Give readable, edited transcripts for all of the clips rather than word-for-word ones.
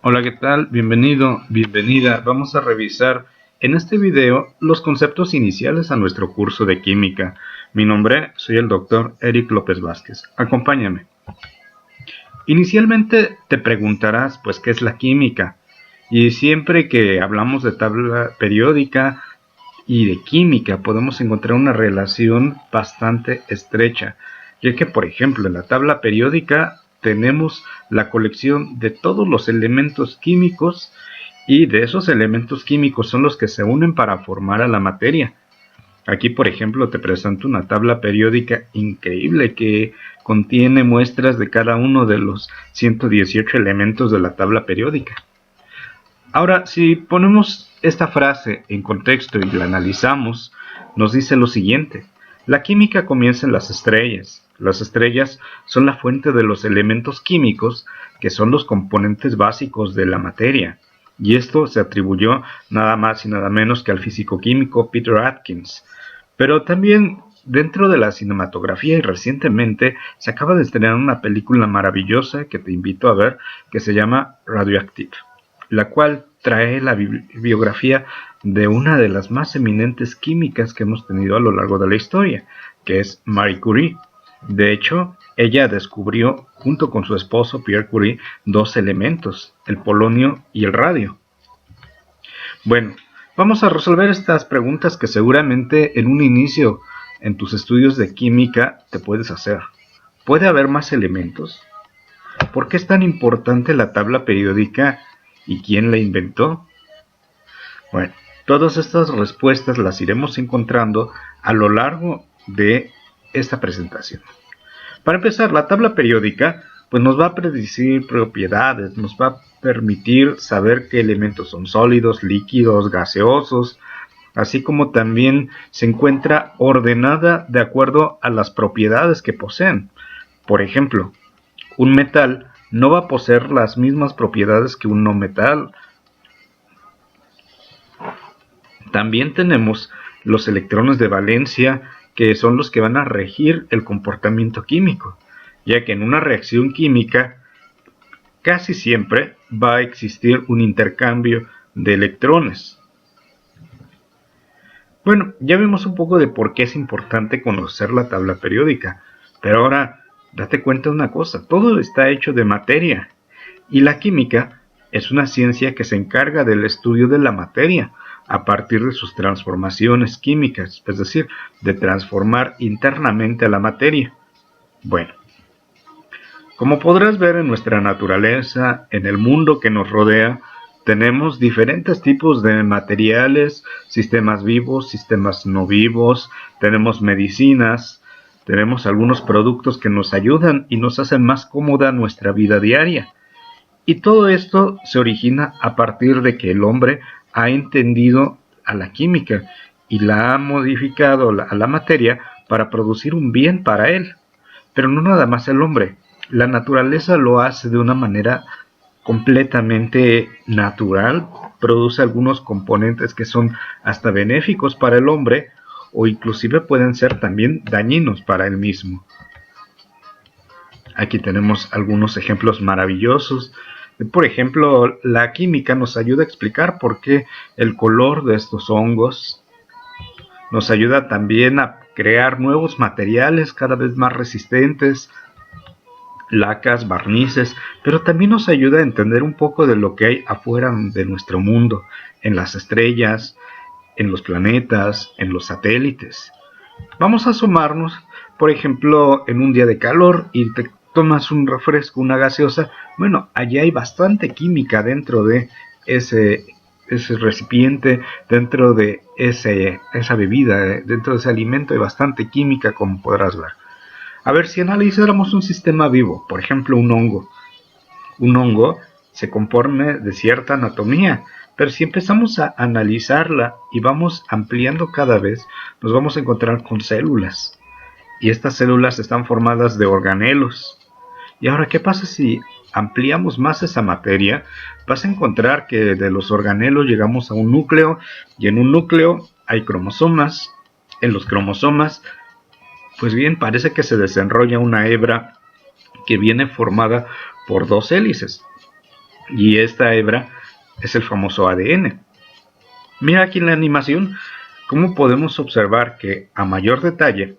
Hola, ¿qué tal? Bienvenido, bienvenida. Vamos a revisar en este video los conceptos iniciales a nuestro curso de química. Mi nombre, soy el doctor Eric López Vázquez. Acompáñame. Inicialmente te preguntarás, pues, ¿qué es la química? Y siempre que hablamos de tabla periódica y de química, podemos encontrar una relación bastante estrecha, ya que, por ejemplo, en la tabla periódica tenemos la colección de todos los elementos químicos y de esos elementos químicos son los que se unen para formar a la materia. Aquí, por ejemplo, te presento una tabla periódica increíble que contiene muestras de cada uno de los 118 elementos de la tabla periódica. Ahora, si ponemos esta frase en contexto y la analizamos, nos dice lo siguiente: la química comienza en las estrellas. Las estrellas son la fuente de los elementos químicos que son los componentes básicos de la materia. Y esto se atribuyó nada más y nada menos que al físico-químico Peter Atkins. Pero también dentro de la cinematografía y recientemente se acaba de estrenar una película maravillosa que te invito a ver que se llama Radioactive, la cual trae la biografía de una de las más eminentes químicas que hemos tenido a lo largo de la historia, que es Marie Curie. De hecho, ella descubrió, junto con su esposo Pierre Curie, dos elementos, el polonio y el radio. Bueno, vamos a resolver estas preguntas que seguramente en un inicio en tus estudios de química te puedes hacer. ¿Puede haber más elementos? ¿Por qué es tan importante la tabla periódica y quién la inventó? Bueno, todas estas respuestas las iremos encontrando a lo largo de esta presentación. Para empezar, la tabla periódica pues nos va a predecir propiedades, nos va a permitir saber qué elementos son sólidos, líquidos, gaseosos, así como también se encuentra ordenada de acuerdo a las propiedades que poseen. Por ejemplo, un metal no va a poseer las mismas propiedades que un no metal. También tenemos los electrones de valencia, que son los que van a regir el comportamiento químico, ya que en una reacción química casi siempre va a existir un intercambio de electrones. Bueno, ya vimos un poco de por qué es importante conocer la tabla periódica, pero ahora date cuenta de una cosa: todo está hecho de materia, y la química es una ciencia que se encarga del estudio de la materia a partir de sus transformaciones químicas, es decir, de transformar internamente a la materia. Bueno, como podrás ver en nuestra naturaleza, en el mundo que nos rodea, tenemos diferentes tipos de materiales, sistemas vivos, sistemas no vivos, tenemos medicinas, tenemos algunos productos que nos ayudan y nos hacen más cómoda nuestra vida diaria. Y todo esto se origina a partir de que el hombre ha entendido a la química y la ha modificado a la materia para producir un bien para él. Pero no nada más el hombre. La naturaleza lo hace de una manera completamente natural, produce algunos componentes que son hasta benéficos para el hombre o inclusive pueden ser también dañinos para él mismo. Aquí tenemos algunos ejemplos maravillosos. Por ejemplo, la química nos ayuda a explicar por qué el color de estos hongos. Nos ayuda también a crear nuevos materiales cada vez más resistentes, lacas, barnices, pero también nos ayuda a entender un poco de lo que hay afuera de nuestro mundo, en las estrellas, en los planetas, en los satélites. Vamos a asomarnos, por ejemplo, en un día de calor y te tomas un refresco, una gaseosa. Bueno, allí hay bastante química dentro de ese recipiente, dentro de esa bebida, dentro de ese alimento hay bastante química, como podrás ver. A ver, si analizáramos un sistema vivo, por ejemplo un hongo. Un hongo se compone de cierta anatomía, pero si empezamos a analizarla y vamos ampliando cada vez, nos vamos a encontrar con células. Y estas células están formadas de organelos. Y ahora, ¿qué pasa si ampliamos más esa materia? Vas a encontrar que de los organelos llegamos a un núcleo, y en un núcleo hay cromosomas. En los cromosomas, pues bien, parece que se desenrolla una hebra que viene formada por dos hélices. y esta hebra es el famoso ADN. Mira aquí en la animación cómo podemos observar que a mayor detalle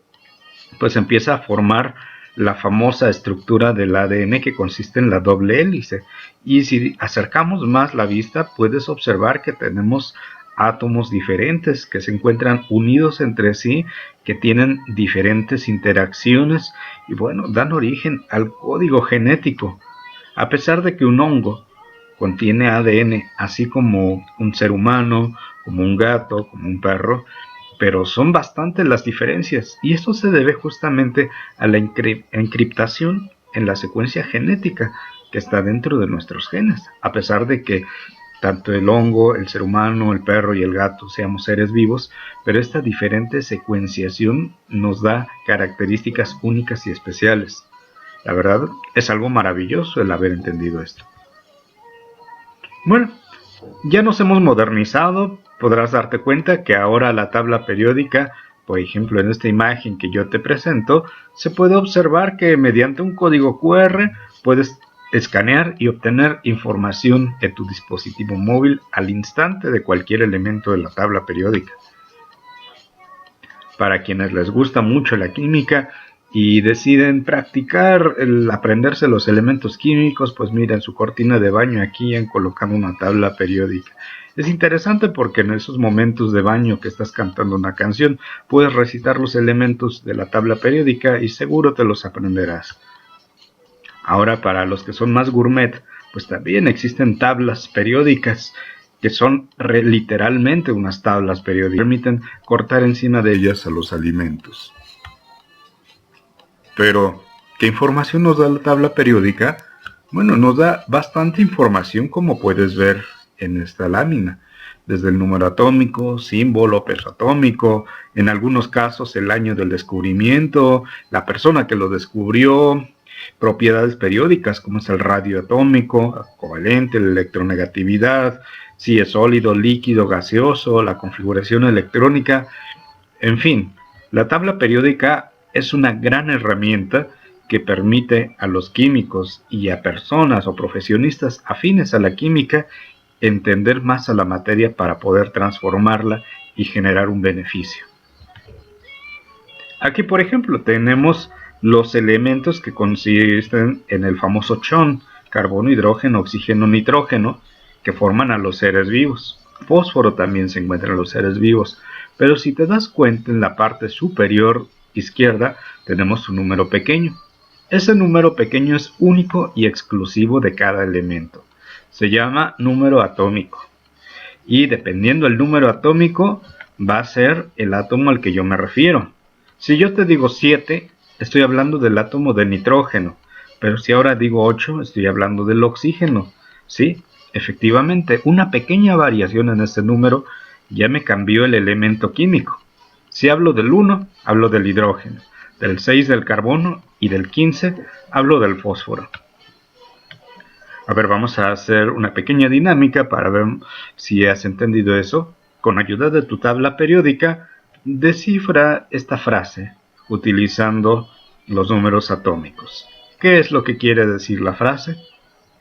pues empieza a formar la famosa estructura del ADN que consiste en la doble hélice, y si acercamos más la vista puedes observar que tenemos átomos diferentes que se encuentran unidos entre sí, que tienen diferentes interacciones y bueno, dan origen al código genético. A pesar de que un hongo contiene ADN, así como un ser humano, como un gato, como un perro, pero son bastantes las diferencias, y esto se debe justamente a la encriptación en la secuencia genética que está dentro de nuestros genes. A pesar de que tanto el hongo, el ser humano, el perro y el gato seamos seres vivos, pero esta diferente secuenciación nos da características únicas y especiales. La verdad es algo maravilloso el haber entendido esto. Bueno, ya nos hemos modernizado. Podrás darte cuenta que ahora la tabla periódica, por ejemplo en esta imagen que yo te presento, se puede observar que mediante un código QR puedes escanear y obtener información en tu dispositivo móvil al instante de cualquier elemento de la tabla periódica. Para quienes les gusta mucho la química y deciden practicar el aprenderse los elementos químicos, pues mira, en su cortina de baño aquí han colocado una tabla periódica. Es interesante porque en esos momentos de baño que estás cantando una canción, puedes recitar los elementos de la tabla periódica y seguro te los aprenderás. Ahora, para los que son más gourmet, pues también existen tablas periódicas que son literalmente unas tablas periódicas que permiten cortar encima de ellas a los alimentos. Pero, ¿qué información nos da la tabla periódica? Bueno, nos da bastante información, como puedes ver en esta lámina, desde el número atómico, símbolo, peso atómico, en algunos casos el año del descubrimiento, la persona que lo descubrió, propiedades periódicas como es el radio atómico, covalente, la electronegatividad, si es sólido, líquido, gaseoso, la configuración electrónica, en fin, la tabla periódica es una gran herramienta que permite a los químicos y a personas o profesionistas afines a la química entender más a la materia para poder transformarla y generar un beneficio. Aquí, por ejemplo, tenemos los elementos que consisten en el famoso CHON, carbono, hidrógeno, oxígeno, nitrógeno, que forman a los seres vivos. Fósforo también se encuentra en los seres vivos, pero si te das cuenta, en la parte superior izquierda tenemos un número pequeño. Ese número pequeño es único y exclusivo de cada elemento. Se llama número atómico. Y dependiendo del número atómico, va a ser el átomo al que yo me refiero. Si yo te digo 7, estoy hablando del átomo de nitrógeno. Pero si ahora digo 8, estoy hablando del oxígeno. Sí, efectivamente, una pequeña variación en este número ya me cambió el elemento químico. Si hablo del 1, hablo del hidrógeno, del 6 del carbono y del 15 hablo del fósforo. A ver, vamos a hacer una pequeña dinámica para ver si has entendido eso. Con ayuda de tu tabla periódica, descifra esta frase utilizando los números atómicos. ¿Qué es lo que quiere decir la frase?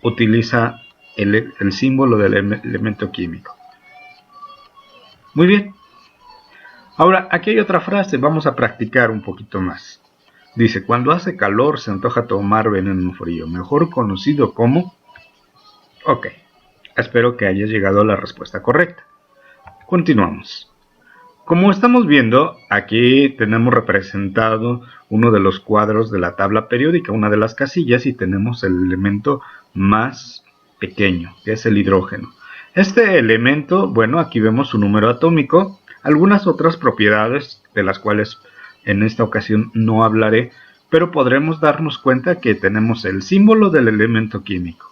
Utiliza el símbolo del elemento químico. Muy bien. Ahora, aquí hay otra frase, vamos a practicar un poquito más. Dice, cuando hace calor se antoja tomar veneno frío, mejor conocido como... Ok, espero que hayas llegado a la respuesta correcta. Continuamos. Como estamos viendo, aquí tenemos representado uno de los cuadros de la tabla periódica, una de las casillas, y tenemos el elemento más pequeño, que es el hidrógeno. Este elemento, bueno, aquí vemos su número atómico, algunas otras propiedades de las cuales en esta ocasión no hablaré, pero podremos darnos cuenta que tenemos el símbolo del elemento químico.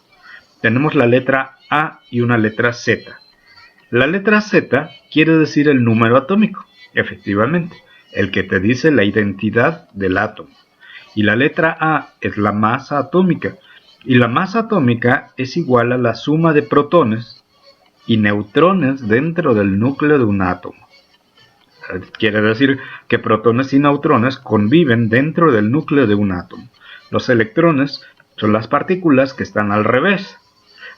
Tenemos la letra A y una letra Z. La letra Z quiere decir el número atómico, efectivamente, el que te dice la identidad del átomo. Y la letra A es la masa atómica, y la masa atómica es igual a la suma de protones y neutrones dentro del núcleo de un átomo. Quiere decir que protones y neutrones conviven dentro del núcleo de un átomo. Los electrones son las partículas que están al revés.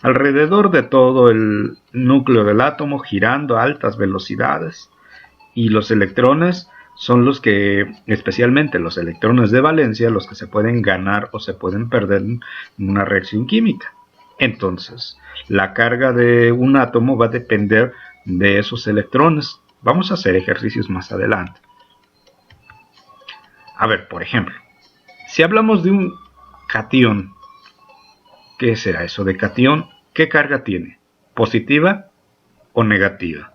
alrededor de todo el núcleo del átomo, girando a altas velocidades, y los electrones son los que, especialmente los electrones de valencia, los que se pueden ganar o se pueden perder en una reacción química. Entonces, la carga de un átomo va a depender de esos electrones. Vamos a hacer ejercicios más adelante. A ver, por ejemplo, si hablamos de un catión, ¿qué será eso de catión? ¿Qué carga tiene? ¿Positiva o negativa?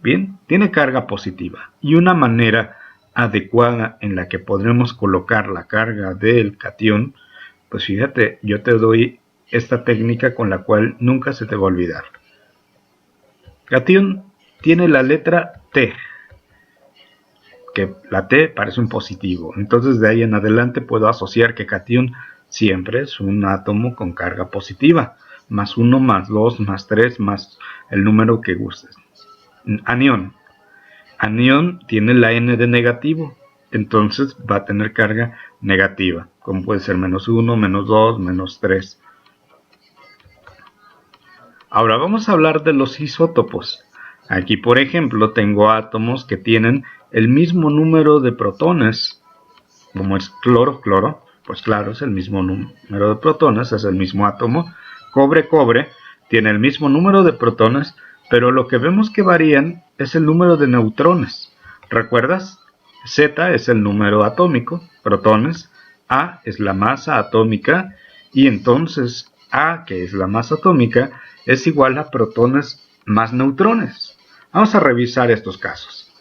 Bien, tiene carga positiva. Y una manera adecuada en la que podremos colocar la carga del catión, pues fíjate, yo te doy esta técnica con la cual nunca se te va a olvidar. Catión tiene la letra T, que la T parece un positivo. Entonces de ahí en adelante puedo asociar que catión siempre es un átomo con carga positiva. Más 1, más 2, más 3, más el número que gustes. Anión. Anión tiene la N de negativo. Entonces va a tener carga negativa. Como puede ser menos 1, menos 2, menos 3. Ahora vamos a hablar de los isótopos. Aquí, por ejemplo, tengo átomos que tienen el mismo número de protones. Como es cloro, pues claro, es el mismo número de protones, es el mismo átomo. Cobre, tiene el mismo número de protones, pero lo que vemos que varían es el número de neutrones. ¿Recuerdas? Z es el número atómico, protones. A es la masa atómica, y entonces A, que es la masa atómica, es igual a protones más neutrones. Vamos a revisar estos casos.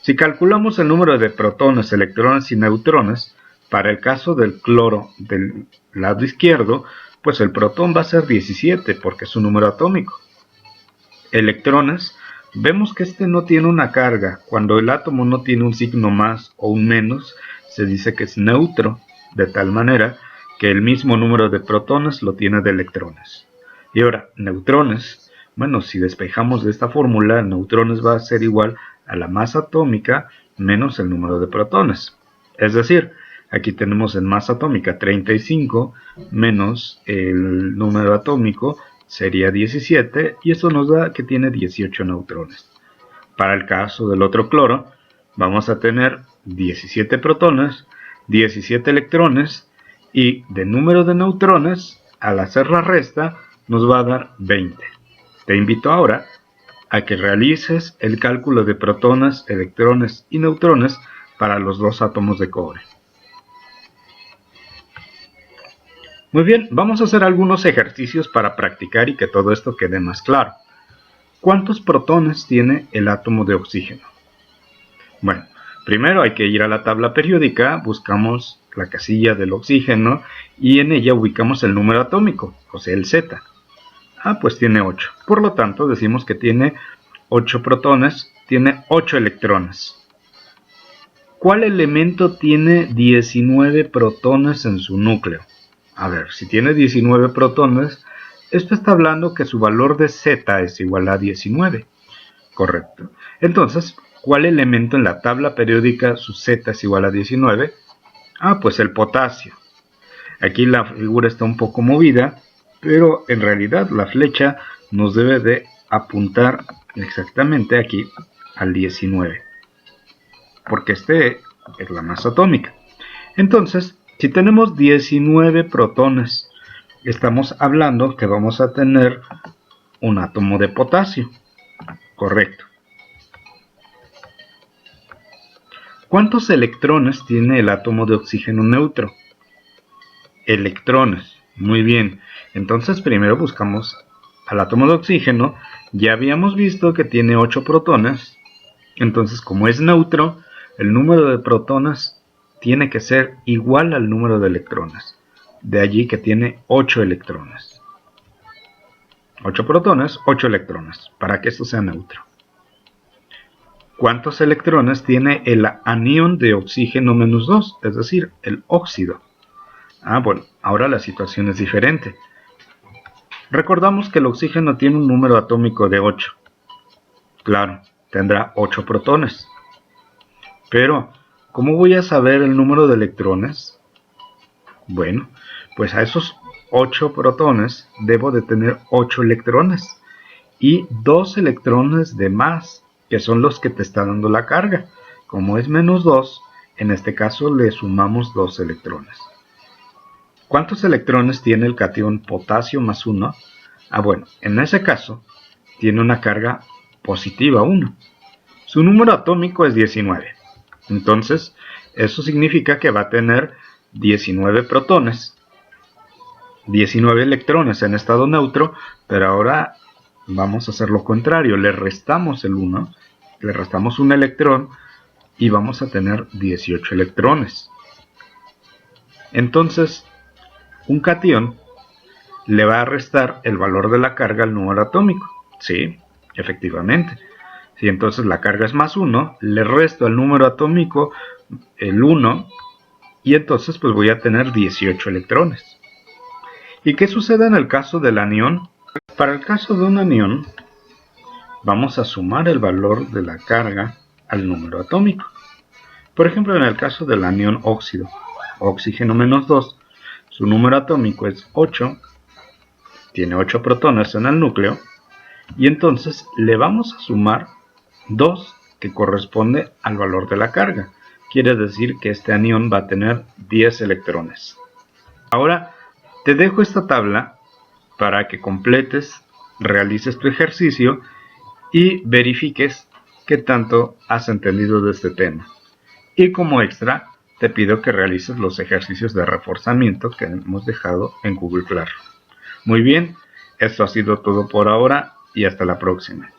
Si calculamos el número de protones, electrones y neutrones, para el caso del cloro del lado izquierdo, pues el protón va a ser 17 porque es un número atómico. Electrones, vemos que este no tiene una carga. Cuando el átomo no tiene un signo más o un menos, se dice que es neutro, de tal manera que el mismo número de protones lo tiene de electrones. Y ahora, neutrones, bueno, si despejamos de esta fórmula, neutrones va a ser igual a la masa atómica menos el número de protones. Es decir, aquí tenemos en masa atómica 35 menos el número atómico sería 17, y eso nos da que tiene 18 neutrones. Para el caso del otro cloro, vamos a tener 17 protones, 17 electrones, y de número de neutrones, al hacer la resta, nos va a dar 20. Te invito ahora a que realices el cálculo de protones, electrones y neutrones para los dos átomos de cobre. Muy bien, vamos a hacer algunos ejercicios para practicar y que todo esto quede más claro. ¿Cuántos protones tiene el átomo de oxígeno? Bueno, primero hay que ir a la tabla periódica, buscamos la casilla del oxígeno y en ella ubicamos el número atómico, o sea el Z. Pues tiene 8. Por lo tanto, decimos que tiene 8 protones, tiene 8 electrones. ¿Cuál elemento tiene 19 protones en su núcleo? A ver, si tiene 19 protones, esto está hablando que su valor de Z es igual a 19. Correcto. Entonces, ¿cuál elemento en la tabla periódica su Z es igual a 19? Pues el potasio. Aquí la figura está un poco movida, pero en realidad la flecha nos debe de apuntar exactamente aquí al 19, porque este es la masa atómica. Entonces, si tenemos 19 protones, estamos hablando que vamos a tener un átomo de potasio. Correcto. ¿Cuántos electrones tiene el átomo de oxígeno neutro? Electrones. Muy bien. Entonces primero buscamos al átomo de oxígeno. Ya habíamos visto que tiene 8 protones. Entonces, como es neutro, el número de protones tiene que ser igual al número de electrones. De allí que tiene 8 electrones. 8 protones, 8 electrones, para que esto sea neutro. ¿Cuántos electrones tiene el anión de oxígeno menos 2? Es decir, el óxido. Bueno, ahora la situación es diferente. Recordamos que el oxígeno tiene un número atómico de 8. Claro, tendrá 8 protones. Pero, ¿cómo voy a saber el número de electrones? Bueno, pues a esos 8 protones, debo de tener 8 electrones y 2 electrones de más, que son los que te está dando la carga. Como es menos 2, en este caso le sumamos 2 electrones. ¿Cuántos electrones tiene el catión potasio más 1? Bueno, en ese caso tiene una carga positiva 1. Su número atómico es 19. Entonces, eso significa que va a tener 19 protones, 19 electrones en estado neutro, pero ahora vamos a hacer lo contrario. Le restamos el 1, le restamos un electrón y vamos a tener 18 electrones. Entonces, un catión le va a restar el valor de la carga al número atómico. Sí, efectivamente. Si entonces la carga es más 1, le resto al número atómico el 1 y entonces pues voy a tener 18 electrones. ¿Y qué sucede en el caso del anión? Para el caso de un anión, vamos a sumar el valor de la carga al número atómico. Por ejemplo, en el caso del anión óxido, oxígeno menos 2, su número atómico es 8, tiene 8 protones en el núcleo, y entonces le vamos a sumar 2, que corresponde al valor de la carga. Quiere decir que este anión va a tener 10 electrones. Ahora te dejo esta tabla para que completes, realices tu ejercicio y verifiques qué tanto has entendido de este tema. Y como extra, te pido que realices los ejercicios de reforzamiento que hemos dejado en Google Classroom. Muy bien, esto ha sido todo por ahora y hasta la próxima.